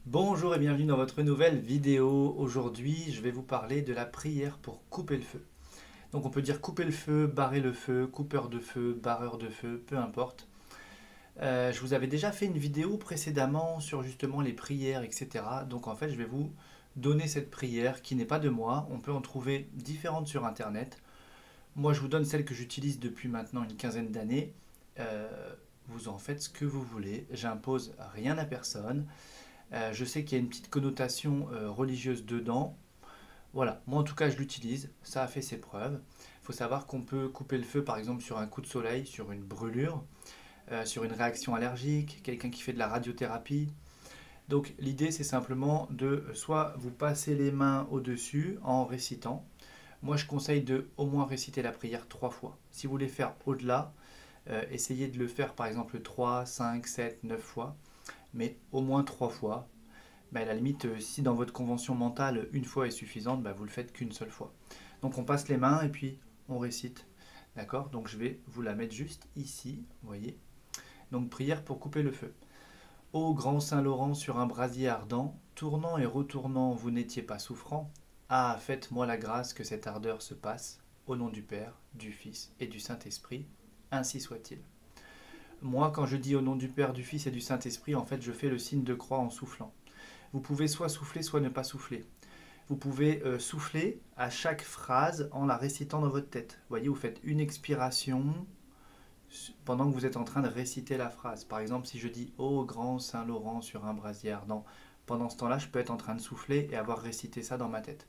Bonjour et bienvenue dans votre nouvelle vidéo. Aujourd'hui, je vais vous parler de la prière pour couper le feu. Donc on peut dire couper le feu, barrer le feu, coupeur de feu, barreur de feu, peu importe. Je vous avais déjà fait une vidéo précédemment sur justement les prières, etc. Donc en fait, je vais vous donner cette prière qui n'est pas de moi. On peut en trouver différentes sur Internet. Moi, je vous donne celle que j'utilise depuis maintenant une quinzaine d'années. Euh, vous en faites ce que vous voulez. J'impose rien à personne. Je sais qu'il y a une petite connotation religieuse dedans. Voilà, moi en tout cas je l'utilise, ça a fait ses preuves. Il faut savoir qu'on peut couper le feu par exemple sur un coup de soleil, sur une brûlure, sur une réaction allergique, quelqu'un qui fait de la radiothérapie. Donc l'idée c'est simplement de soit vous passer les mains au-dessus en récitant. Moi je conseille de au moins réciter la prière 3 fois. Si vous voulez faire au-delà, essayez de le faire par exemple 3, 5, 7, 9 fois, mais au moins 3 fois. Bah, à la limite, si dans votre convention mentale, une fois est suffisante, bah, vous le faites qu'une seule fois. Donc on passe les mains et puis on récite. D'accord? Donc je vais vous la mettre juste ici, vous voyez. Donc prière pour couper le feu. Ô grand Saint-Laurent sur un brasier ardent, tournant et retournant, vous n'étiez pas souffrant. Ah, faites-moi la grâce que cette ardeur se passe, au nom du Père, du Fils et du Saint-Esprit. Ainsi soit-il. Moi, quand je dis au nom du Père, du Fils et du Saint-Esprit, en fait, je fais le signe de croix en soufflant. Vous pouvez soit souffler, soit ne pas souffler. Vous pouvez souffler à chaque phrase en la récitant dans votre tête. Vous voyez, vous faites une expiration pendant que vous êtes en train de réciter la phrase. Par exemple, si je dis Ô grand Saint-Laurent sur un brasier ardent, pendant ce temps-là, je peux être en train de souffler et avoir récité ça dans ma tête.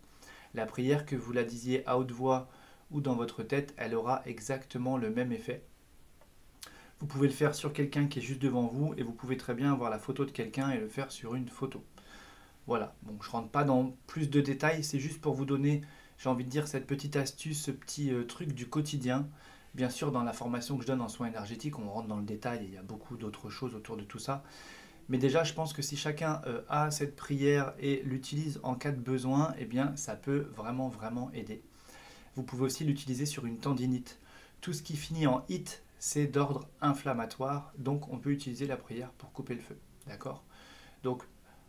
La prière, que vous la disiez à haute voix ou dans votre tête, elle aura exactement le même effet. Vous pouvez le faire sur quelqu'un qui est juste devant vous et vous pouvez très bien avoir la photo de quelqu'un et le faire sur une photo. Voilà, donc je ne rentre pas dans plus de détails, c'est juste pour vous donner, j'ai envie de dire, cette petite astuce, ce petit truc du quotidien. Bien sûr, dans la formation que je donne en soins énergétiques, on rentre dans le détail, et il y a beaucoup d'autres choses autour de tout ça. Mais déjà, je pense que si chacun a cette prière et l'utilise en cas de besoin, eh bien, ça peut vraiment, vraiment aider. Vous pouvez aussi l'utiliser sur une tendinite. Tout ce qui finit en it, c'est d'ordre inflammatoire, donc on peut utiliser la prière pour couper le feu. D'accord? Donc,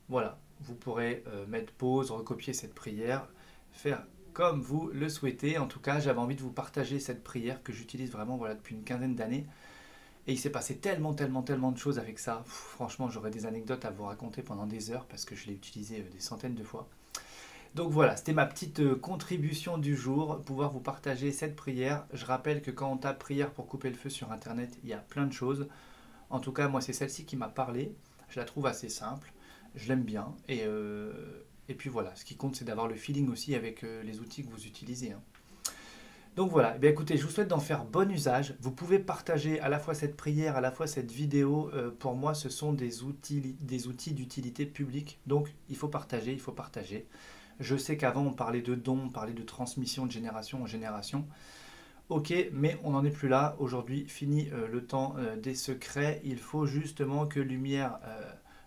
voilà, vous pourrez mettre pause, recopier cette prière, faire comme vous le souhaitez. En tout cas, j'avais envie de vous partager cette prière que j'utilise vraiment voilà, depuis une quinzaine d'années. Et il s'est passé tellement, tellement, tellement de choses avec ça. Franchement, j'aurais des anecdotes à vous raconter pendant des heures parce que je l'ai utilisé des centaines de fois. Donc voilà, c'était ma petite contribution du jour, pouvoir vous partager cette prière. Je rappelle que quand on tape prière pour couper le feu sur Internet, il y a plein de choses. En tout cas, moi, c'est celle-ci qui m'a parlé. Je la trouve assez simple. Je l'aime bien. Et puis voilà, ce qui compte, c'est d'avoir le feeling aussi avec les outils que vous utilisez. Hein. Donc voilà, eh bien, écoutez, je vous souhaite d'en faire bon usage. Vous pouvez partager à la fois cette prière, à la fois cette vidéo. Pour moi, ce sont des outils d'utilité publique. Donc il faut partager, il faut partager. Je sais qu'avant, on parlait de dons, on parlait de transmission de génération en génération. Ok, mais on n'en est plus là. Aujourd'hui, fini le temps des secrets. Il faut justement que lumière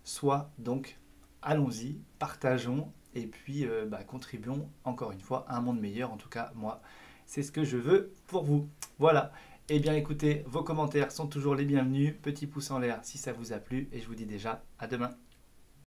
soit. Donc, allons-y, partageons et puis contribuons encore une fois à un monde meilleur. En tout cas, moi, c'est ce que je veux pour vous. Voilà. Eh bien, écoutez, vos commentaires sont toujours les bienvenus. Petit pouce en l'air si ça vous a plu. Et je vous dis déjà à demain.